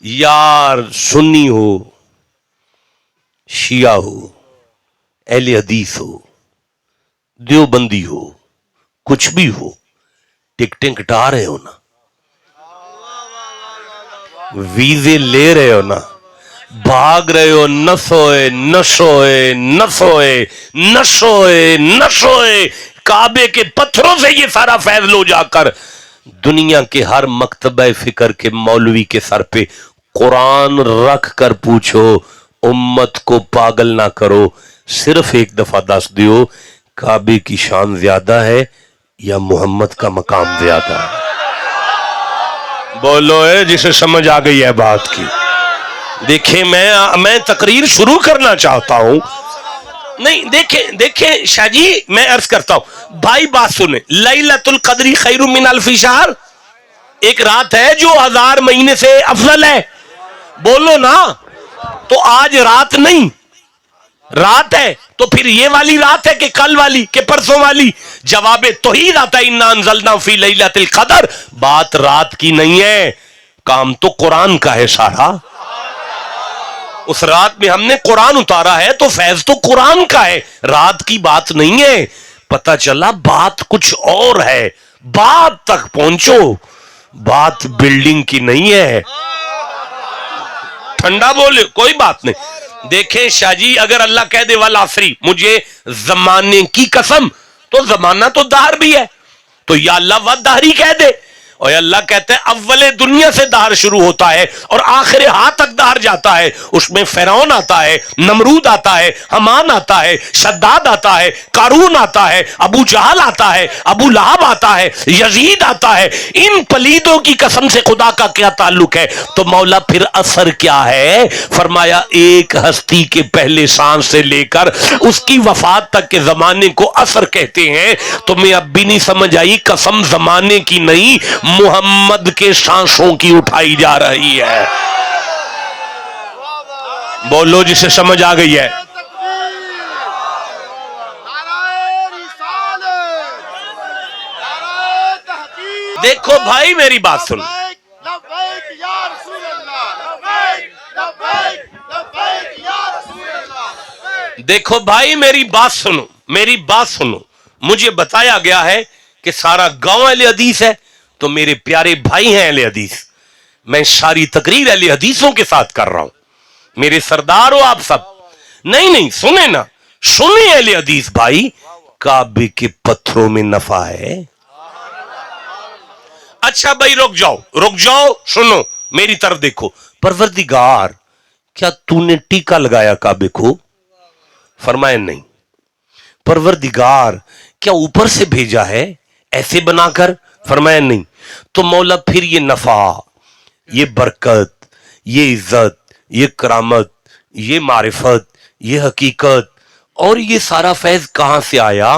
यार सुन्नी हो, शिया हो, अहले हदीस हो, देवबंदी हो, कुछ भी हो, टिकटें कटा रहे हो ना, वीजे ले रहे हो ना, भाग रहे हो, नसोए नसोए नसोए नसोए नसोए, काबे के पत्थरों से ये सारा फैज लो जाकर दुनिया के हर मकतबे फिक्र के मौलवी के सर पे कुरान रख कर पूछो, उम्मत को पागल ना करो, सिर्फ एक दफा दस दियो काबे की शान ज्यादा है या मोहम्मद का मकाम ज्यादा है? बोलो है जिसे समझ आ गई है बात की। देखें मैं तकरीर शुरू करना चाहता हूं, नहीं देखें शाह जी, मैं अर्ज करता हूं भाई, बात सुने, लैलतुल क़द्री खैरुम मिन अल्फि शहर, एक रात है जो 1000 महीने से अफजल है, बोलो ना। तो आज रात नहीं, रात है तो फिर ये वाली रात है कि कल वाली कि परसों वाली? जवाब तौहीद आता है, इन्ना अंज़लना फी लैलतिल क़द्र, बात रात की नहीं है, काम तो कुरान का है सारा। उस रात में हमने कुरान उतारा है तो फैज तो कुरान का है, रात की बात नहीं है। पता चला बात कुछ और है, बात तक पहुंचो, बात बिल्डिंग की नहीं है। ठंडा बोले, कोई बात नहीं। देखें शाह जी, अगर अल्लाह कह दे वल आसरी, मुझे जमाने की कसम, तो जमाना तो दहर भी है, तो या अल्लाह वद दहरी कह दे, और अल्लाह कहते हैं अव्वले दुनिया से दहर शुरू होता है और आखिर हाथ तक दहर जाता है। उसमें फिरौन आता है, नमरूद आता है, हमान आता है, शद्दाद आता है, कारून आता है, अबू जहल आता है, अबू लहब आता है, यजीद आता है। इन पलीदों की कसम से खुदा का क्या ताल्लुक है? तो मौला फिर असर क्या है? फरमाया एक हस्ती के पहले सांस से लेकर उसकी वफात तक के जमाने को असर कहते हैं। तुम्हें अब भी नहीं समझ आई? कसम जमाने की नहीं, मोहम्मद के सांसों की उठाई जा रही है। बोलो जिसे समझ आ गई है। देखो भाई मेरी बात सुनो, देखो भाई मेरी बात सुनो, मेरी बात सुनो। मुझे बताया गया है कि सारा गांव अहले हदीस है, तो मेरे प्यारे भाई हैं अहले हदीस, मैं सारी तकरीर अहले हदीसों के साथ कर रहा हूं। मेरे सरदार हो आप सब, नहीं सुने ना, सुने अहले हदीस भाई, काबे के पत्थरों में नफा है। अच्छा भाई रुक जाओ, सुनो मेरी तरफ देखो। परवरदिगार, क्या तूने टीका लगाया काबे को? फरमाया नहीं। परवरदिगार, क्या ऊपर से भेजा है ऐसे बनाकर? फरमाया नहीं। तो मौला फिर ये नफा, ये बरकत, ये इज्जत, ये करामत, ये मारिफत, ये हकीकत और ये सारा फैज कहां से आया?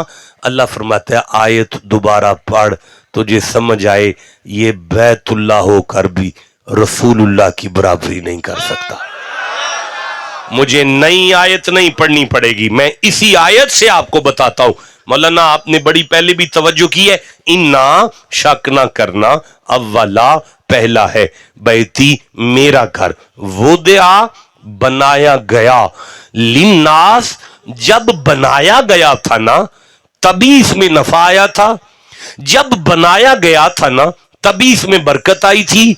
अल्लाह फरमाता है आयत दोबारा पढ़, तुझे समझ आए, ये बैतुल्लाह होकर भी रसूलुल्लाह की बराबरी नहीं कर सकता। मुझे नई आयत नहीं पढ़नी पड़ेगी, मैं इसी आयत से आपको बताता हूं। मौलाना आपने बड़ी पहले भी तवज्जो की है, इन्ना शक ना करना, अव्वला पहला है, बैती मेरा घर, वो दया बनाया गया, लिन्नास जब बनाया गया था ना तभी इसमें नफा आया था, जब बनाया गया था ना तभी इसमें बरकत आई थी,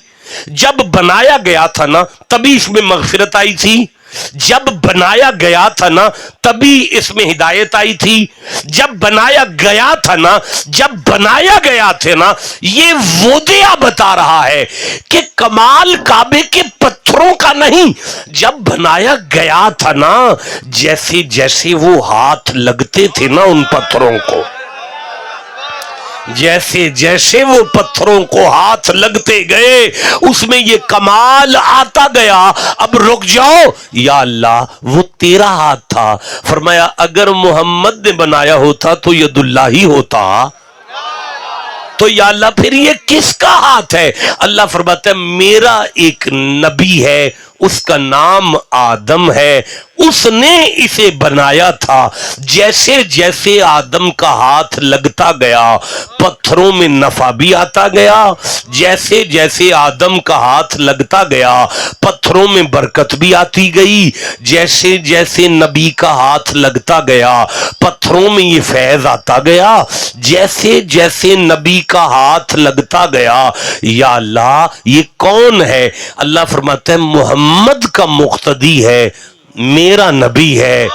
जब बनाया गया था ना तभी इसमें मगफिरत आई थी, जब बनाया गया था ना तभी इसमें हिदायत आई थी, जब बनाया गया था ना, जब बनाया गया थे ना। ये वोदिया बता रहा है कि कमाल काबे के पत्थरों का नहीं, जब बनाया गया था ना, जैसे जैसे वो हाथ लगते थे ना उन पत्थरों को, जैसे जैसे वो पत्थरों को हाथ लगते गए उसमें ये कमाल आता गया। अब रुक जाओ, या अल्लाह वो तेरा हाथ था। फरमाया अगर मोहम्मद ने बनाया होता तो यदुल्लाह ही होता, तो या अल्लाह फिर ये किसका हाथ है? अल्लाह फरमाता है मेरा एक नबी है, उसका नाम आदम है, उसने इसे बनाया था। जैसे जैसे आदम का हाथ लगता गया पत्थरों में नफा भी आता गया, जैसे जैसे आदम का हाथ लगता गया पत्थरों में बरकत भी आती गई, जैसे जैसे नबी का हाथ लगता गया पत्थरों में ये फैज आता गया, जैसे जैसे नबी का हाथ लगता गया। या अल्लाह ये कौन है? अल्लाह फरमाता है मोहम्मद का मुक्तदी है, मेरा नबी है।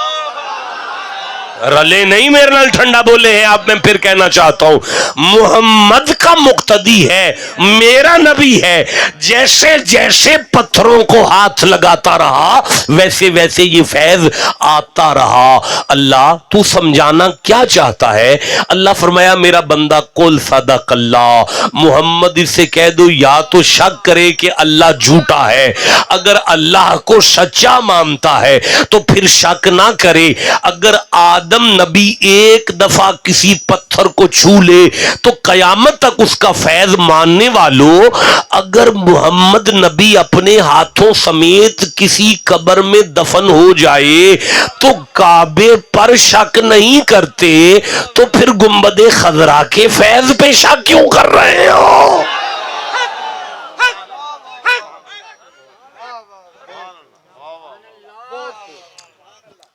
रले नहीं मेरे नाल ठंडा बोले हैं आप। मैं फिर कहना चाहता हूं मोहम्मद का मुक्तदी है, मेरा नबी है। जैसे जैसे पत्थरों को हाथ लगाता रहा वैसे वैसे ये फैज आता रहा। अल्लाह तू समझाना क्या चाहता है? अल्लाह फरमाया मेरा बंदा कुल सदकल्ला, मोहम्मद इससे कह दो या तो शक करे कि अल्लाह झूठा है, अगर अल्लाह को सच्चा मानता है तो फिर शक ना करे। अगर आदम नबी एक दफा किसी पत्थर को छू ले तो कयामत तक उसका फैज मानने वालों, अगर मोहम्मद नबी अपने हाथों समेत किसी कब्र में दफन हो जाए तो काबे पर शक नहीं करते, तो फिर गुंबदे खजरा के फैज पे शक क्यों कर रहे हो?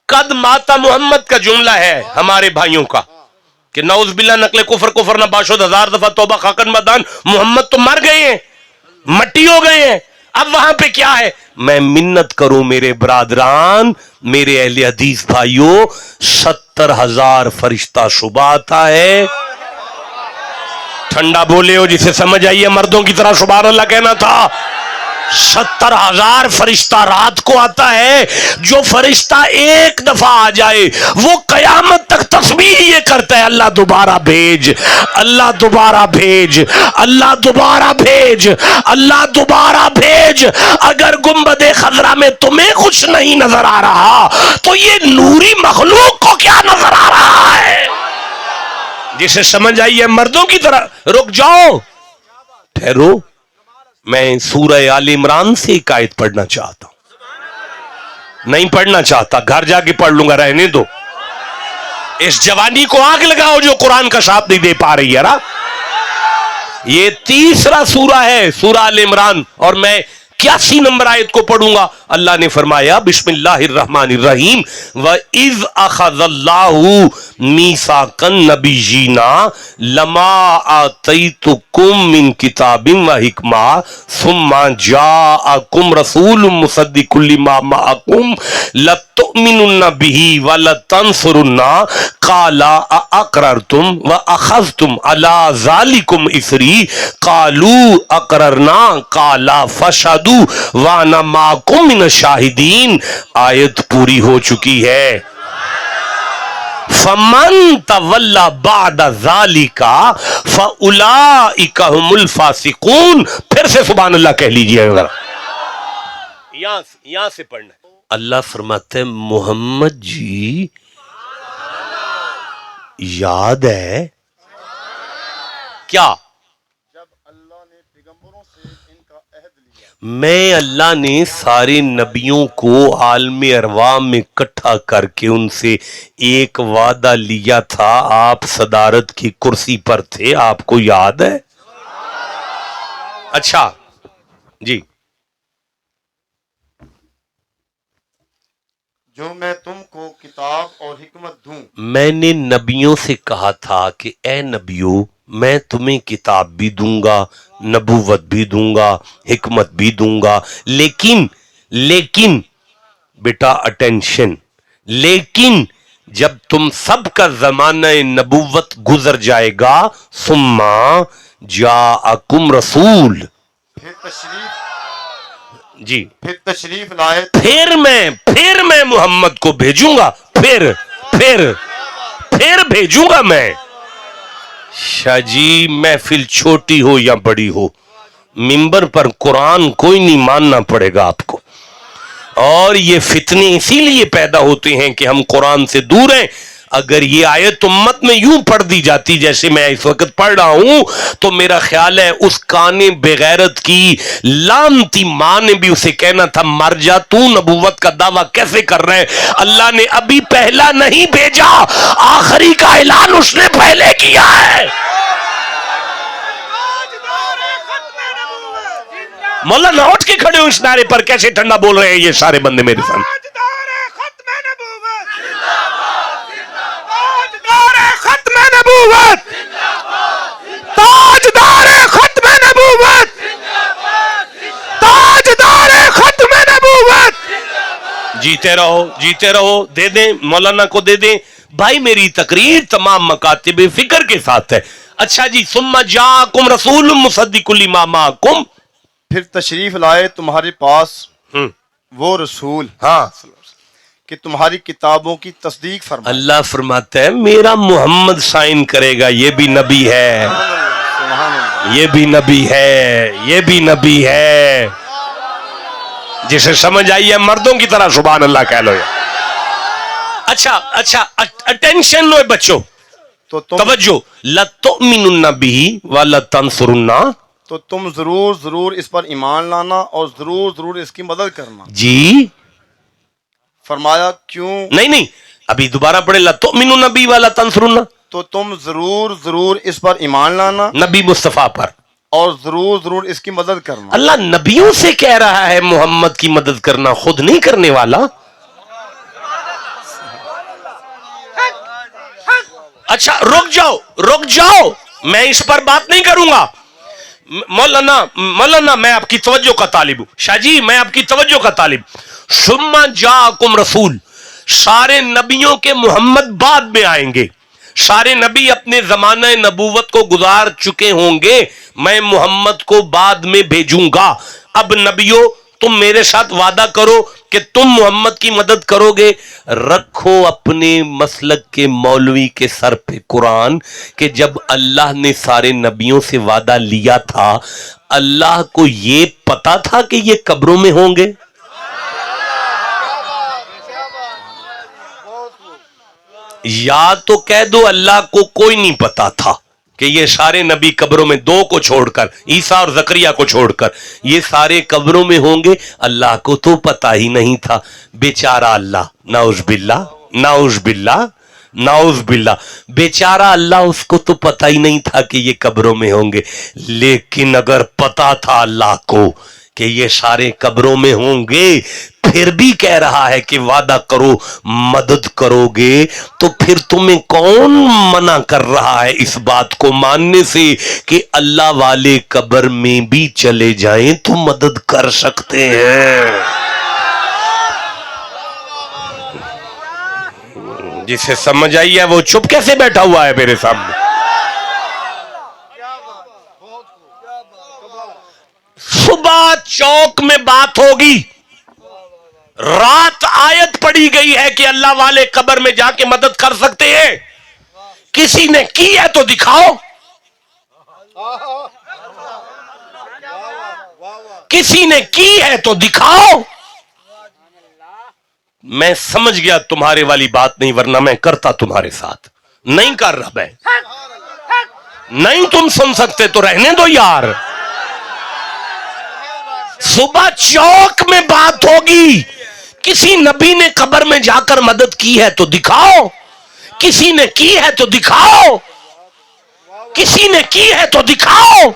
कद माता मोहम्मद का जुमला है हमारे भाइयों का कि नौज बिल्ला नकले कुफर ना बाशुद 1000 दफा तौबा खाकन मदान, मोहम्मद तो मर गए हैं, मट्टी हो गए हैं, अब वहां पे क्या है? मैं मिन्नत करूं मेरे बरादरान, मेरे अहले हदीस भाइयों, 70,000 फरिश्ता सुबह आता है। ठंडा बोले हो जिसे समझ आइए, मर्दों की तरह सुभान अल्लाह कहना था। 70,000 फरिश्ता रात को आता है। जो फरिश्ता एक दफा आ जाए वो कयामत तक तस्बीह ये करता है अल्लाह दोबारा भेज, अल्लाह दोबारा भेज, अल्लाह दोबारा भेज, अल्लाह दोबारा भेज। अगर गुंबदे खजरा में तुम्हें कुछ नहीं नजर आ रहा तो ये नूरी मखलूक को क्या नजर आ रहा है? जिसे समझ आइए मर्दों की तरह। रुक जाओ, ठहरो, मैं सूरह आल इमरान से एक आयत पढ़ना चाहता हूं। नहीं पढ़ना चाहता घर जाके पढ़ लूंगा, रहने दो। इस जवानी को आग लगाओ जो कुरान का साथ नहीं दे पा रही है ना। ये तीसरा सूरा है सूरह आल इमरान, और मैं 81 नंबर आयत को पढ़ूंगा। अल्लाह ने फरमाया बिस्मिल्लाहिर्रहमानिर्रहीम व इज़ अख़ज़ल्लाहु मीसाकन नबिय्यीना लमा आतैतुकुम मिन किताबिन व हिकमा सुम्मा जाअकुम रसूलुम मुसद्दिकुल लिमा मअकुम लतुमिनुन्ना बिही व लतंसुरुन्ना क़ाला अक़ररतुम व अख़ज़तुम अला ज़ालिकुम इसरी क़ालू अक़ररना क़ाला फशहदू वाना माकुम मिन शाहिदीन। आयत पूरी हो चुकी है। फमन तवल्ला बाद ज़ालिका फउलाइका हुमुल फासिकून। फिर से सुभान अल्लाह कह लीजिए। यहां से पढ़ना। अल्लाह फरमाते हैं मोहम्मद जी याद है क्या? मैं अल्लाह ने सारे नबियों को आलमे अरवा में इकट्ठा करके उनसे एक वादा लिया था। आप सदारत की कुर्सी पर थे, आपको याद है? अच्छा जी, जो मैं तुमको किताब और हिकमत दूं। मैंने नबियों से कहा था कि ए नबियों मैं तुम्हें किताब भी दूंगा, नबूवत भी दूंगा, हिकमत भी दूंगा, लेकिन बेटा अटेंशन, लेकिन जब तुम सबका जमाना नबूवत गुजर जाएगा सुम्मा जाअकुम रसूल, फिर तशरीफ लाए, फिर मैं मोहम्मद को भेजूंगा, फिर भेजूंगा मैं। शाजी महफिल छोटी हो या बड़ी हो, मिंबर पर कुरान कोई नहीं मानना पड़ेगा आपको। और ये फितने इसीलिए पैदा होते हैं कि हम कुरान से दूर हैं। اگر یہ آیت امت میں یوں پڑھ دی جاتی جیسے میں اس وقت پڑھ رہا ہوں تو میرا خیال ہے اس کانے بغیرت کی لعنتی ماں نے بھی اسے کہنا تھا مر جا، تو نبوت کا دعویٰ کیسے کر رہے؟ اللہ نے ابھی پہلا نہیں بھیجا، آخری کا اعلان اس نے پہلے کیا ہے۔ مولانا اٹھ کے کھڑے ہو اس نعرے پر، کیسے ٹھنڈا بول رہے ہیں یہ سارے بندے میرے سامنے۔ تاجدار ختم نبوت، تاجدار ختم نبوت، جیتے رہو جیتے رہو، دے دیں مولانا کو دے دیں بھائی۔ میری تقریر تمام مکاتب فکر کے ساتھ ہے۔ اچھا جی، ثم جاءکم رسول مصدق لما معکم، پھر تشریف لائے تمہارے پاس وہ رسول ہاں کہ تمہاری کتابوں کی تصدیق فرمائے۔ اللہ فرماتا ہے میرا محمد سائن کرے گا، یہ بھی نبی ہے، سبحان اللہ۔ یہ بھی نبی ہے، یہ بھی نبی ہے۔ جسے سمجھ آئی ہے مردوں کی طرح سبحان اللہ کہہ لو۔ اچھا اچھا اٹینشن لو بچوں، تو توجہ، لَتُؤْمِنُنَّ بِهِ وَلَتَنْصُرُنَّ، تو تم ضرور ضرور اس پر ایمان لانا اور ضرور ضرور اس کی مدد کرنا۔ جی فرمایا کیوں؟ نہیں ابھی دوبارہ پڑھے، لَتُؤْمِنُنَّ بِهِ وَلَتَنْصُرُنَّ، تو تم ضرور ضرور اس پر ایمان لانا نبی مصطفیٰ پر، اور ضرور ضرور اس کی مدد کرنا۔ اللہ نبیوں سے کہہ رہا ہے محمد کی مدد کرنا، خود نہیں کرنے والا۔ اچھا رک جاؤ، میں اس پر بات نہیں کروں گا۔ مولانا میں آپ کی توجہ کا طالب ہوں، شاہ جی میں آپ کی توجہ کا طالب۔ ثم جاءکم رسول، سارے نبیوں کے محمد بعد میں آئیں گے، سارے نبی اپنے زمانہ نبوت کو گزار چکے ہوں گے، میں محمد کو بعد میں بھیجوں گا۔ اب نبیوں تم میرے ساتھ وعدہ کرو کہ تم محمد کی مدد کرو گے۔ رکھو اپنے مسلک کے مولوی کے سر پہ قرآن کہ جب اللہ نے سارے نبیوں سے وعدہ لیا تھا، اللہ کو یہ پتا تھا کہ یہ قبروں میں ہوں گے؟ یا تو کہہ دو اللہ کو کوئی نہیں پتا تھا کہ یہ سارے نبی قبروں میں، دو کو چھوڑ کر، عیسیٰ اور زکریہ کو چھوڑ کر یہ سارے قبروں میں ہوں گے، اللہ کو تو پتا ہی نہیں تھا۔ بیچارہ اللہ، نعوذ باللہ نعوذ باللہ نعوذ باللہ، بیچارہ اللہ، اس کو تو پتا ہی نہیں تھا کہ یہ قبروں میں ہوں گے۔ لیکن اگر پتا تھا اللہ کو کہ یہ سارے قبروں میں ہوں گے، پھر بھی کہہ رہا ہے کہ وعدہ کرو مدد کرو گے، تو پھر تمہیں کون منع کر رہا ہے اس بات کو ماننے سے کہ اللہ والے قبر میں بھی چلے جائیں تو مدد کر سکتے ہیں؟ جسے سمجھ آئی ہے وہ چپ کیسے بیٹھا ہوا ہے میرے سامنے؟ صبح چوک میں بات ہوگی، رات آیت پڑھی گئی ہے کہ اللہ والے قبر میں جا کے مدد کر سکتے ہیں۔ کسی نے کی ہے تو دکھاؤ، کسی نے کی ہے تو دکھاؤ۔ میں سمجھ گیا تمہارے والی بات نہیں، ورنہ میں کرتا تمہارے ساتھ، نہیں کر رہا میں، نہیں تم سن سکتے تو رہنے دو یار۔ صبح چوک میں بات ہوگی، کسی نبی نے قبر میں جا کر مدد کی ہے تو دکھاؤ، کسی نے کی ہے تو دکھاؤ، کسی نے کی ہے تو دکھاؤ۔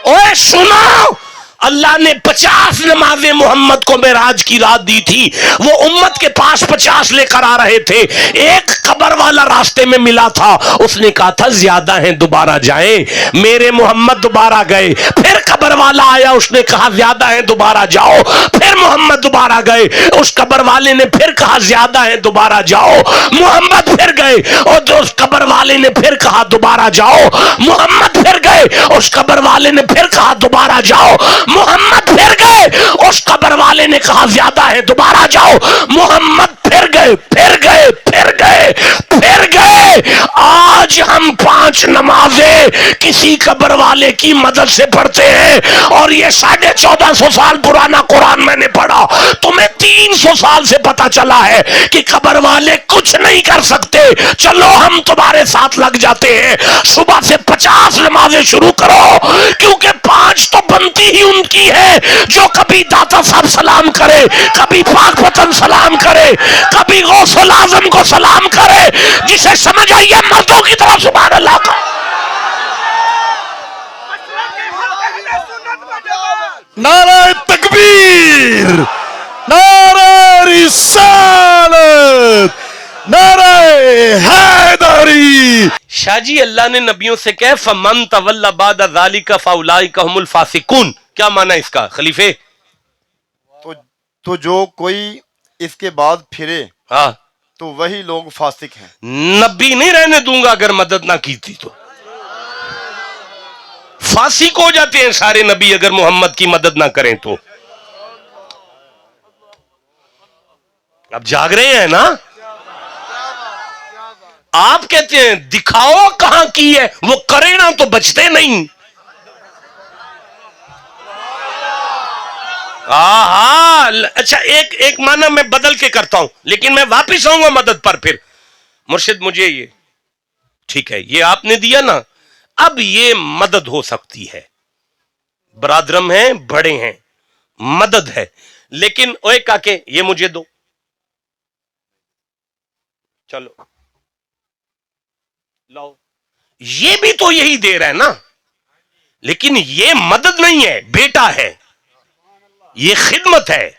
اوے سنو، اللہ نے 50 نمازیں محمد کو معراج کی رات دی تھی، وہ امت کے پاس 50 لے کر آ رہے تھے، ایک قبر والا راستے میں ملا تھا، اس نے کہا تھا زیادہ ہیں دوبارہ جائیں، میرے محمد دوبارہ گئے، پھر قبر والا آیا، اس نے کہا زیادہ ہیں دوبارہ جاؤ، پھر محمد دوبارہ گئے، اس قبر والے نے پھر کہا زیادہ ہیں دوبارہ جاؤ، محمد پھر گئے، اور اس قبر والے نے پھر کہا دوبارہ جاؤ، محمد پھر گئے، اس قبر والے نے پھر کہا دوبارہ جاؤ، محمد پھر گئے، اس قبر والے نے کہا زیادہ ہے دوبارہ جاؤ، محمد پھر گئے پھر گئے پھر گئے پھر گئے۔ آج ہم 5 نمازیں کسی قبر والے کی مدد سے پڑھتے ہیں، اور یہ 1450 سال پرانا قرآن میں نے پڑھا، تمہیں 300 500 साल से पता चला है कि कब्र वाले कुछ नहीं कर सकते, चलो हम तुम्हारे साथ लग जाते हैं, सुबह से 50 नमाजें शुरू करो, क्योंकि 5 तो बनती ही उनकी है जो कभी दाता साहब सलाम करे, कभी पाक वतन सलाम करे, कभी गौसुल आजम को सलाम करे, जिसे समझ आइए मर्दों की तरफ सुभान अल्लाह का। नारे तकबीर, नारे रिसालत, नारे हैदरी। शाह जी, अल्लाह ने नबियों से कहे फमन तवल्ला बाद ज़ालिका फउलाइका हुमुल फासिकून, क्या माना इसका खलीफे? तो जो कोई इसके बाद फिरे हाँ, तो वही लोग फासिक हैं। नबी नहीं रहने दूंगा अगर मदद ना की थी तो। फासिक हो जाते हैं सारे नबी अगर मोहम्मद की मदद ना करें तो। अब जाग रहे हैं ना? आप कहते हैं दिखाओ कहां की है, वो करे ना तो बचते नहीं। अच्छा, एक माना मैं बदल के करता हूं, लेकिन मैं वापिस आऊंगा मदद पर। फिर मुर्शिद मुझे ये ठीक है, ये आपने दिया ना, अब ये मदद हो सकती है, बरादरम हैं, बड़े हैं, मदद है, लेकिन ओए काके ये मुझे दो, चलो लाओ, ये भी तो यही दे रहा है ना, लेकिन ये मदद नहीं है, बेटा है, ये खिदमत है।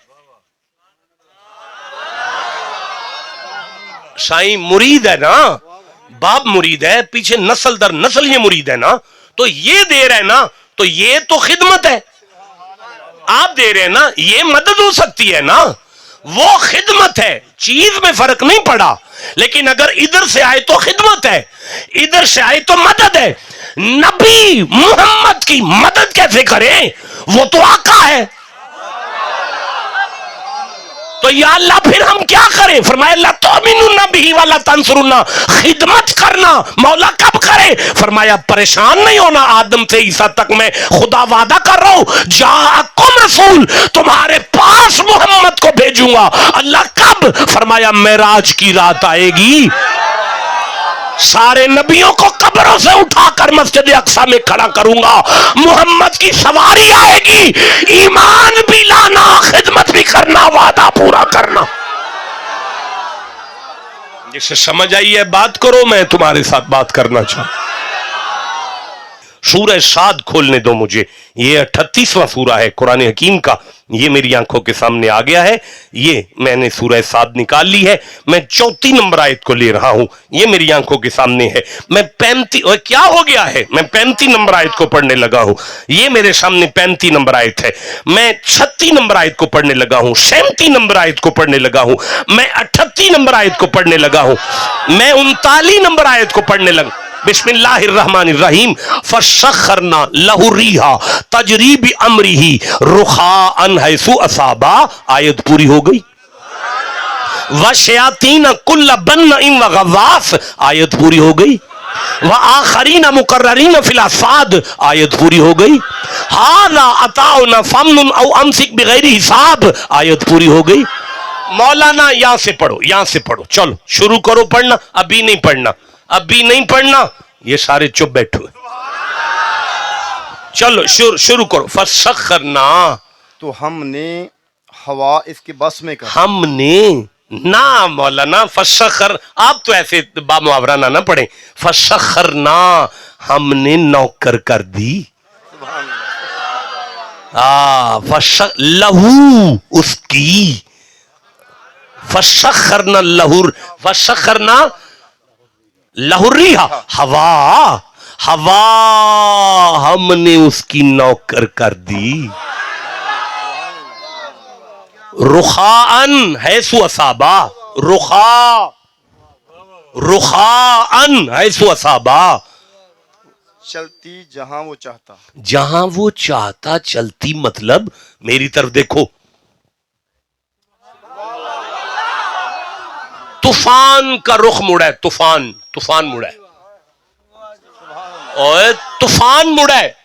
साईं मुरीद है ना, बाप मुरीद है, पीछे नस्ल दर नस्ल ये मुरीद है ना, तो ये दे रहे हैं ना, तो ये तो खिदमत है। आप दे रहे हैं ना, ये मदद हो सकती है ना, वो खिदमत है, चीज में फर्क नहीं पड़ा। लेकिन अगर इधर से आए तो खिदमत है, इधर से आए तो मदद है। नबी मोहम्मद की मदद कैसे करें, वो तो आका है। तो या अल्लाह फिर हम क्या करें? फरमाया ला तुमिनुना बिही वला तंसुरुना, खिदमत करना मौला कब करे? फरमाया परेशान नहीं होना, आदम से ईसा तक मैं खुदा वादा कर रहा हूं जाअकुम रसूल, तुम्हारे पास मोहम्मद को भेजूंगा। अल्लाह कब? फरमाया मेराज की रात आएगी, सारे नबियों को कब्रों से उठाकर मस्जिद अक्सा में खड़ा करूंगा, मोहम्मद की सवारी आएगी, ईमान भी लाना, खिदमत भी करना, वादा पूरा करना। जिसे समझ आई है बात करो, मैं तुम्हारे साथ बात करना चाहूं। सूरह साद खोलने दो मुझे, ये 38वां सूरा है कुरान हकीम का, ये मेरी आंखों के सामने आ गया है, ये मैंने सूरह साद निकाल ली है, मैं 34 नंबर आयत को ले रहा हूं, ये मेरी आंखों के सामने है। मैं 35 और क्या हो गया है, मैं 35 नंबर आयत को पढ़ने लगा हूं, ये मेरे सामने 35 नंबर आयत है। मैं 36 नंबर आयत को पढ़ने लगा हूं, 37 नंबर आयत को पढ़ने लगा हूं, मैं 38 नंबर आयत को पढ़ने लगा हूं, मैं 39 नंबर आयत को पढ़ने लगा। बिस्मिल्लाहिर्रहमानिर्रहीम, फसखरना लहु रिहा तजरी बि अमरिही रुखाअन हैसु असाबा, आयत पूरी हो गई। वशयातीन कुल्ल बन्नइन व गवास, आयत पूरी हो गई। व आखरीन मुकर्ररीन फिल असाद, आयत पूरी हो गई। हादा अताउना फमनुन औ अमसिक बिगैरि हिसाब, आयत पूरी हो गई। मौलाना यहां से पढ़ो, यहां से पढ़ो, चलो शुरू करो पढ़ना। अभी नहीं पढ़ना, अभी नहीं पढ़ना, ये सारे चुप बैठो, चलो शुरू करो। फसखरना, तो हमने हवा इसके बस में कर, हमने ना मौलाना, फसखर आप तो ऐसे बामुहावरा ना पढ़े, फसखरना हमने नौकर कर दी। लहू उसकी, फसखरना लहुर, फसखरना लहुरिहा हवा, हवा हमने उसकी नौकर कर दी। रुखाअन हैसु असाबा, रुखाअन हैसु असाबा, चलती जहां वो चाहता, जहां वो चाहता चलती, मतलब मेरी तरफ देखो, तूफान का रुख मुड़ा है, तूफान, तूफान मुड़ा है, और तूफान मुड़ा है,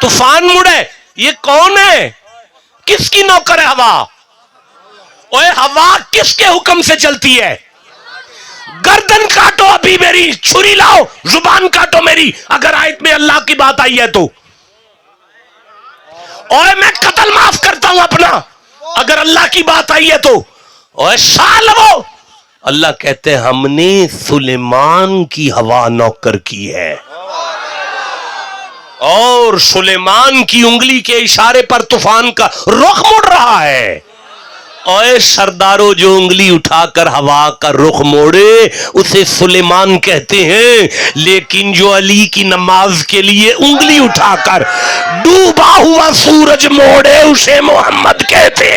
तूफान मुड़ा है। ये कौन है, किसकी नौकर है हवा? ओए हवा किसके हुक्म से चलती है? गर्दन काटो अभी मेरी, छुरी लाओ, जुबान काटो मेरी, अगर आयत में अल्लाह की बात आई है तो। ओए मैं कत्ल माफ करता हूं अपना, अगर अल्लाह की बात आई है तो। ओए साल वो, अल्लाह कहते हैं हमने सुलेमान की हवा नौकर की है, और सुलेमान की उंगली के इशारे पर तूफान का रुख मुड़ रहा है। ओए सरदारों, जो उंगली उठाकर हवा का रुख मोड़े उसे सुलेमान कहते हैं, लेकिन जो अली की नमाज के लिए उंगली उठाकर डूबा हुआ सूरज मोड़े उसे मोहम्मद कहते